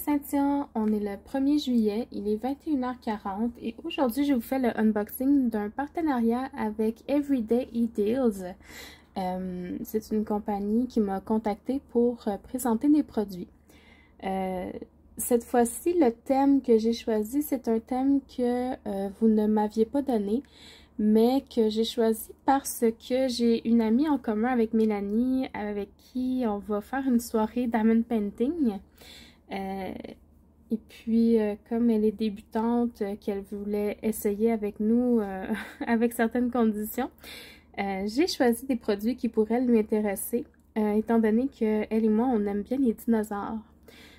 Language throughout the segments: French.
Cynthia, on est le 1er juillet, il est 21h40 et aujourd'hui je vous fais le unboxing d'un partenariat avec Everyday E-Deals. C'est une compagnie qui m'a contactée pour présenter des produits. Cette fois-ci, le thème que j'ai choisi, c'est un thème que vous ne m'aviez pas donné, mais que j'ai choisi parce que j'ai une amie en commun avec Mélanie, avec qui on va faire une soirée diamond painting. Et puis, comme elle est débutante, qu'elle voulait essayer avec nous avec certaines conditions, j'ai choisi des produits qui pourraient lui intéresser, étant donné qu'elle et moi, on aime bien les dinosaures.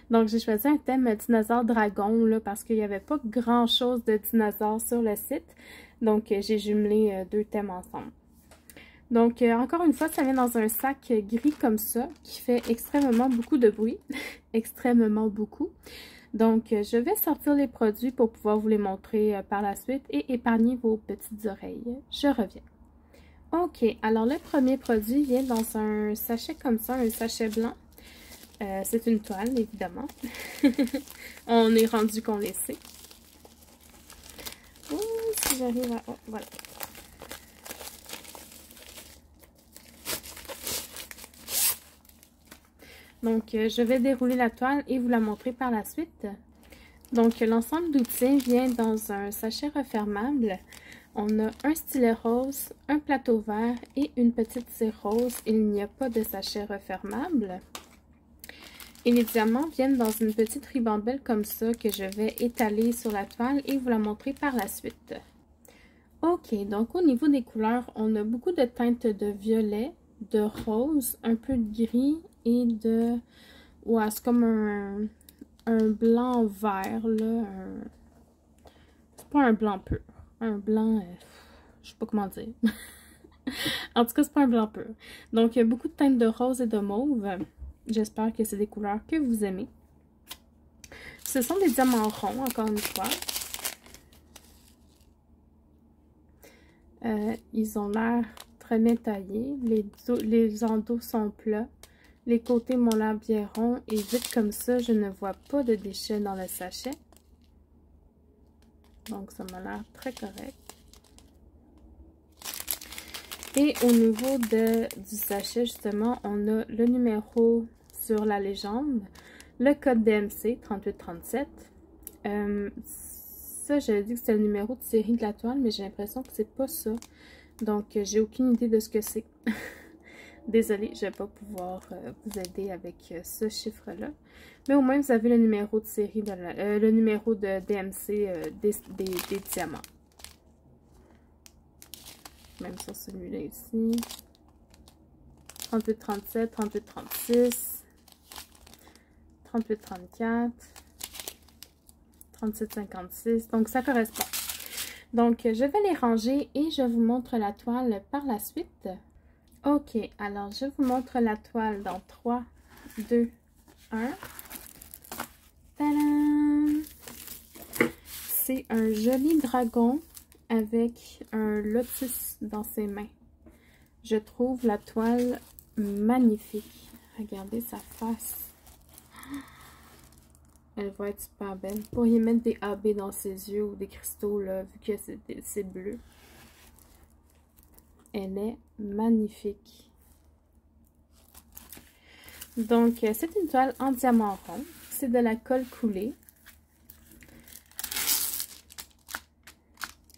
Donc, j'ai choisi un thème dinosaure dragon, là, parce qu'il n'y avait pas grand-chose de dinosaures sur le site. Donc, j'ai jumelé deux thèmes ensemble. Donc, encore une fois, ça vient dans un sac gris comme ça, qui fait extrêmement beaucoup de bruit. Extrêmement beaucoup. Donc, je vais sortir les produits pour pouvoir vous les montrer par la suite et épargner vos petites oreilles. Je reviens. Ok, alors le premier produit vient dans un sachet comme ça, un sachet blanc. C'est une toile, évidemment. On est rendu qu'on les sait. Ouh, si j'arrive à... Oh, voilà. Donc, je vais dérouler la toile et vous la montrer par la suite. Donc, l'ensemble d'outils vient dans un sachet refermable. On a un stylet rose, un plateau vert et une petite cire rose. Il n'y a pas de sachet refermable. Et les diamants viennent dans une petite ribambelle comme ça que je vais étaler sur la toile et vous la montrer par la suite. Ok, donc au niveau des couleurs, on a beaucoup de teintes de violet, de rose, un peu de gris et de... Ouais, c'est comme un blanc vert, là. C'est pas un blanc pur. Un blanc... je sais pas comment dire. En tout cas, c'est pas un blanc pur. Donc, il y a beaucoup de teintes de rose et de mauve. J'espère que c'est des couleurs que vous aimez. Ce sont des diamants ronds, encore une fois. Ils ont l'air très bien taillés. Les endos sont plats. Les côtés m'ont l'air bien ronds. Et vite comme ça, je ne vois pas de déchets dans le sachet. Donc, ça m'a l'air très correct. Et au niveau du sachet, justement, on a le numéro sur la légende, le code DMC 3837. Ça, j'avais dit que c'était le numéro de série de la toile, mais j'ai l'impression que c'est pas ça. Donc, j'ai aucune idée de ce que c'est. Désolée, je ne vais pas pouvoir vous aider avec ce chiffre-là. Mais au moins, vous avez le numéro de série, le numéro de DMC des diamants. Même sur celui-là ici. 3837, 3836, 3834, 3756. Donc, ça correspond. Donc, je vais les ranger et je vous montre la toile par la suite. Ok, alors je vous montre la toile dans 3, 2, 1. Tadam! C'est un joli dragon avec un lotus dans ses mains. Je trouve la toile magnifique. Regardez sa face. Elle va être super belle. Vous pourriez mettre des AB dans ses yeux ou des cristaux, là, vu que c'est bleu. Elle est magnifique. Donc, c'est une toile en diamant rond. C'est de la colle coulée.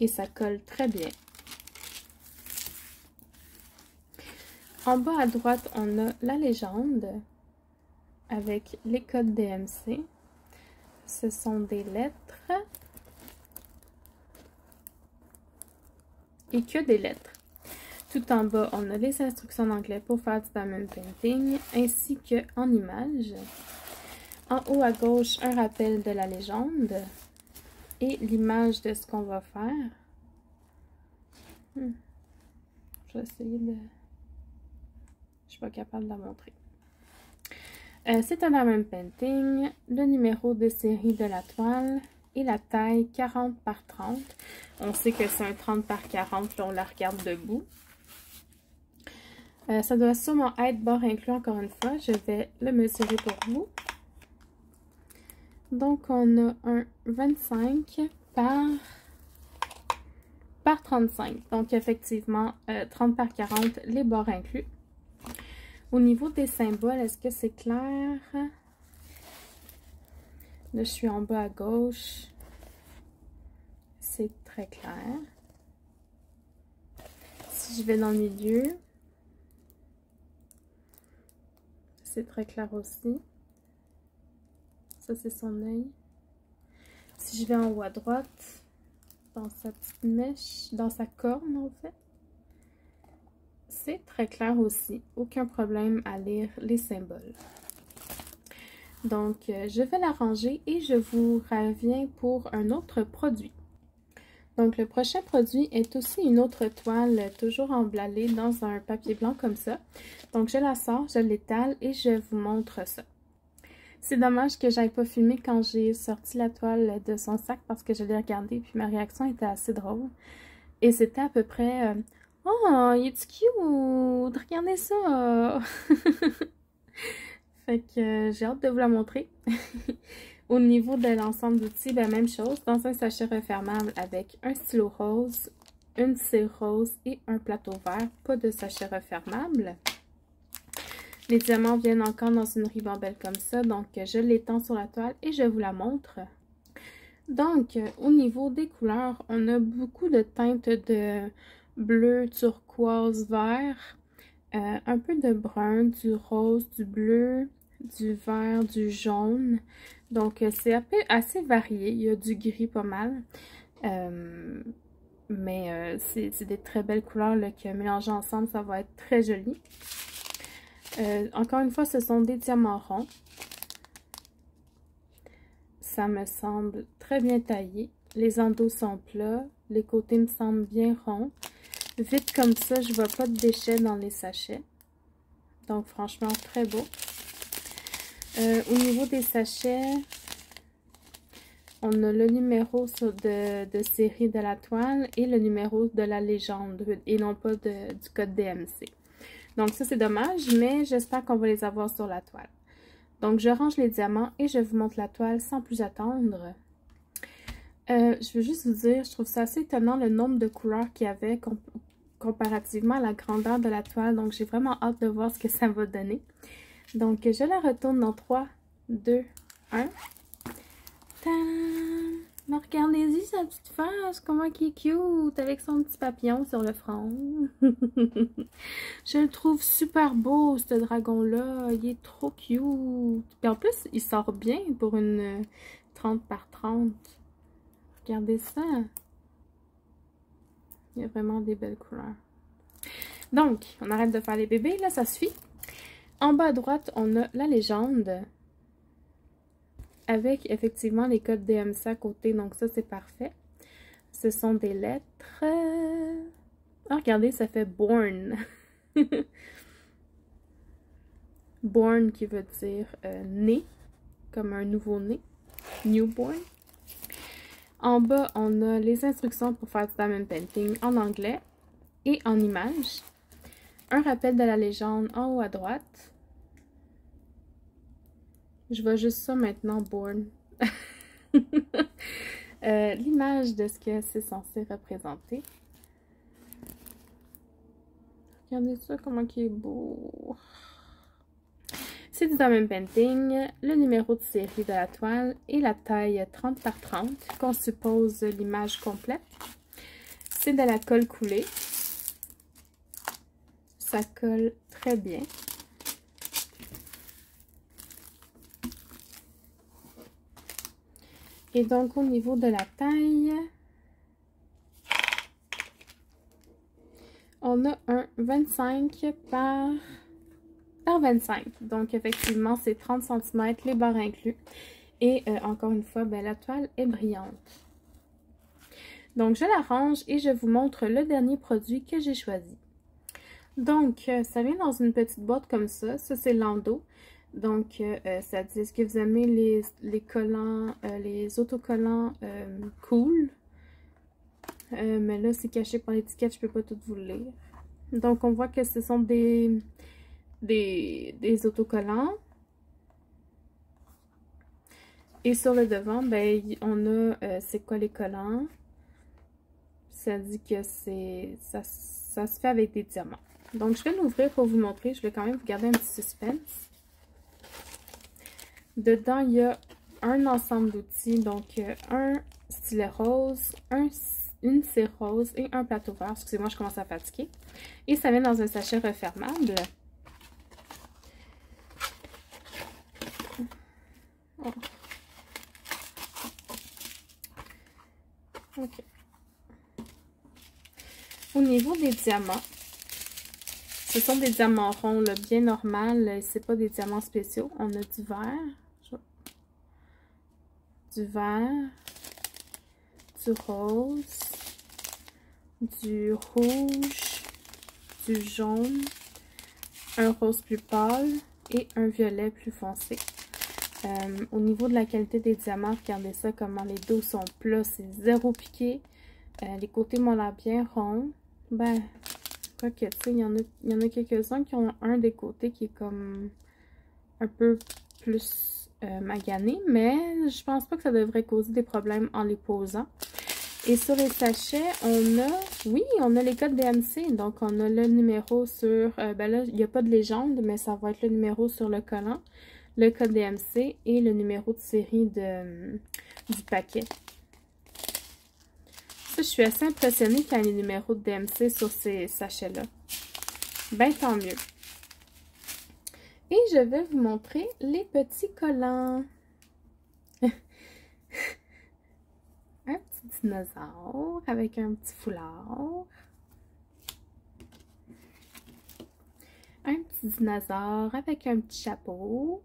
Et ça colle très bien. En bas à droite, on a la légende avec les codes DMC. Ce sont des lettres. Et que des lettres. Tout en bas, on a les instructions en anglais pour faire du diamond painting, ainsi qu'en images. En haut à gauche, un rappel de la légende et l'image de ce qu'on va faire. Je vais essayer de... Je suis pas capable de la montrer. C'est un diamond painting, le numéro de série de la toile et la taille 40 par 30. On sait que c'est un 30 par 40, là on la regarde debout. Ça doit sûrement être bord inclus encore une fois. Je vais le mesurer pour vous. Donc, on a un 25 par 35. Donc, effectivement, 30 par 40, les bords inclus. Au niveau des symboles, est-ce que c'est clair? Là, je suis en bas à gauche. C'est très clair. Si je vais dans le milieu, c'est très clair aussi. Ça, c'est son œil. Si je vais en haut à droite, dans sa petite mèche, dans sa corne en fait, c'est très clair aussi. Aucun problème à lire les symboles. Donc, je vais la ranger et je vous reviens pour un autre produit. Donc, le prochain produit est aussi une autre toile, toujours emballée dans un papier blanc comme ça. Donc, je la sors, je l'étale et je vous montre ça. C'est dommage que j'aille pas filmer quand j'ai sorti la toile de son sac parce que je l'ai regardée puis ma réaction était assez drôle. Et c'était à peu près oh, il est cute! Regardez ça! Fait que j'ai hâte de vous la montrer. Au niveau de l'ensemble d'outils, ben, même chose. Dans un sachet refermable avec un stylo rose, une cire rose et un plateau vert. Pas de sachet refermable. Les diamants viennent encore dans une ribambelle comme ça. Donc, je l'étends sur la toile et je vous la montre. Donc, au niveau des couleurs, on a beaucoup de teintes de bleu, turquoise, vert. Un peu de brun, du rose, du bleu, du vert, du jaune. Donc, c'est assez varié. Il y a du gris pas mal. Mais c'est des très belles couleurs là, que mélangées ensemble, ça va être très joli. Encore une fois, ce sont des diamants ronds. Ça me semble très bien taillé. Les endos sont plats. Les côtés me semblent bien ronds. Vite comme ça, je vois pas de déchets dans les sachets. Donc, franchement, très beau. Au niveau des sachets, on a le numéro de série de la toile et le numéro de la légende et non pas du code DMC. Donc, ça, c'est dommage, mais j'espère qu'on va les avoir sur la toile. Donc, je range les diamants et je vous montre la toile sans plus attendre. Je veux juste vous dire, je trouve ça assez étonnant le nombre de couleurs qu'il y avait comparativement à la grandeur de la toile. Donc, j'ai vraiment hâte de voir ce que ça va donner. Donc, je la retourne dans 3, 2, 1. Tadam! Regardez-y sa petite face, comment il est cute, avec son petit papillon sur le front. Je le trouve super beau, ce dragon-là. Il est trop cute. Puis en plus, il sort bien pour une 30 par 30. Regardez ça. Il y a vraiment des belles couleurs. Donc, on arrête de faire les bébés, là, ça suffit. En bas à droite, on a la légende. Avec effectivement les codes DMC à côté, donc ça c'est parfait. Ce sont des lettres. Ah, regardez, ça fait born. Born qui veut dire né, comme un nouveau-né. Newborn. En bas, on a les instructions pour faire du diamond painting en anglais et en images. Un rappel de la légende en haut à droite. Je vois juste ça maintenant, born. L'image de ce que c'est censé représenter. Regardez ça, comment il est beau. C'est du diamond painting, le numéro de série de la toile et la taille 30 par 30 qu'on suppose l'image complète. C'est de la colle coulée. Ça colle très bien. Et donc, au niveau de la taille, on a un 25 par 25. Donc, effectivement, c'est 30 cm, les bords inclus. Et encore une fois, ben, la toile est brillante. Donc, je la range et je vous montre le dernier produit que j'ai choisi. Donc, ça vient dans une petite boîte comme ça. Ça, c'est l'endos. Donc, ça dit, est-ce que vous aimez les collants, les autocollants cool? Mais là, c'est caché par l'étiquette, je peux pas tout vous le lire. Donc, on voit que ce sont des autocollants. Et sur le devant, ben, on a c'est quoi les collants. Ça dit que ça se fait avec des diamants. Donc, je vais l'ouvrir pour vous montrer. Je vais quand même vous garder un petit suspense. Dedans, il y a un ensemble d'outils. Donc, un stylet rose, une cire rose et un plateau vert. Excusez-moi, je commence à fatiguer. Et ça vient dans un sachet refermable. Oh. OK. Au niveau des diamants, ce sont des diamants ronds, là, bien normal. C'est pas des diamants spéciaux. On a du vert, du rose, du rouge, du jaune, un rose plus pâle et un violet plus foncé. Au niveau de la qualité des diamants, regardez ça, comment les dos sont plats, c'est zéro piqué. Les côtés m'ont l'air bien ronds. Ben, quoi que, tu sais, il y en a quelques-uns qui ont un des côtés qui est comme un peu plus magané, mais je pense pas que ça devrait causer des problèmes en les posant. Et sur les sachets, on a les codes DMC, donc on a le numéro sur, ben là, il n'y a pas de légende, mais ça va être le numéro sur le collant, le code DMC et le numéro de série du paquet. Ça, je suis assez impressionnée qu'il y ait les numéros de DMC sur ces sachets-là. Ben, tant mieux. Et je vais vous montrer les petits collants. Un petit dinosaure avec un petit foulard. Un petit dinosaure avec un petit chapeau.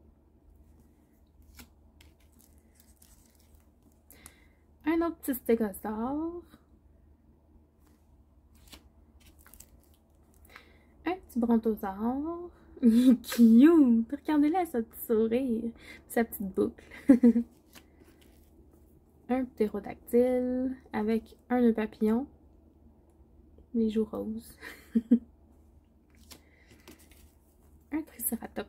Un autre petit stégosaure. Un petit brontosaure. Cute! Regardez-la, sa petite sourire. Sa petite boucle. Un ptérodactyle avec un nœud papillon. Les joues roses. Un tricératops.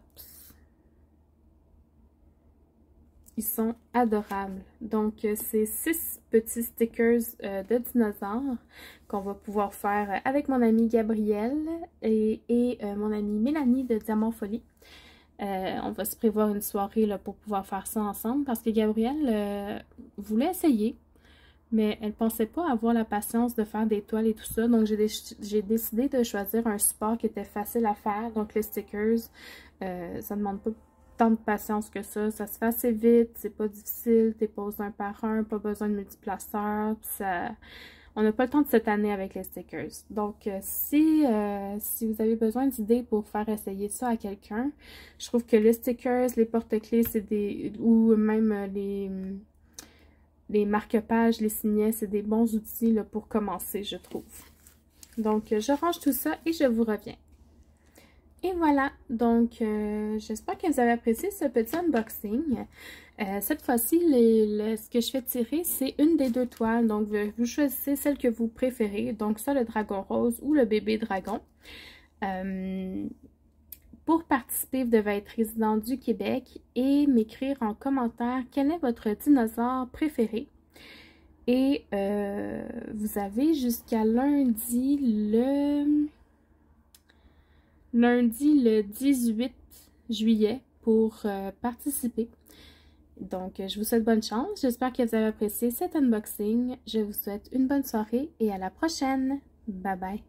Ils sont adorables. Donc, c'est 6 petits stickers de dinosaures qu'on va pouvoir faire avec mon amie Gabrielle et mon amie Mélanie de Diamant Folie. On va se prévoir une soirée là, pour pouvoir faire ça ensemble parce que Gabrielle voulait essayer, mais elle pensait pas avoir la patience de faire des toiles et tout ça. Donc, j'ai décidé de choisir un support qui était facile à faire. Donc, les stickers, ça ne demande pas tant de patience que ça se fait assez vite, c'est pas difficile, t'es poses un par un, pas besoin de multiplaceur, on n'a pas le temps de s'étaner avec les stickers. Donc, si vous avez besoin d'idées pour faire essayer ça à quelqu'un, je trouve que les stickers, les porte-clés, ou même les marque-pages, les signets, c'est des bons outils là, pour commencer, je trouve. Donc, je range tout ça et je vous reviens. Et voilà, donc j'espère que vous avez apprécié ce petit unboxing. Cette fois-ci, ce que je fais tirer, c'est une des deux toiles. Donc, vous choisissez celle que vous préférez. Donc, ça, le dragon rose ou le bébé dragon. Pour participer, vous devez être résident du Québec et m'écrire en commentaire quel est votre dinosaure préféré. Et vous avez jusqu'à lundi le 18 juillet pour participer. Donc, je vous souhaite bonne chance. J'espère que vous avez apprécié cet unboxing. Je vous souhaite une bonne soirée et à la prochaine. Bye bye.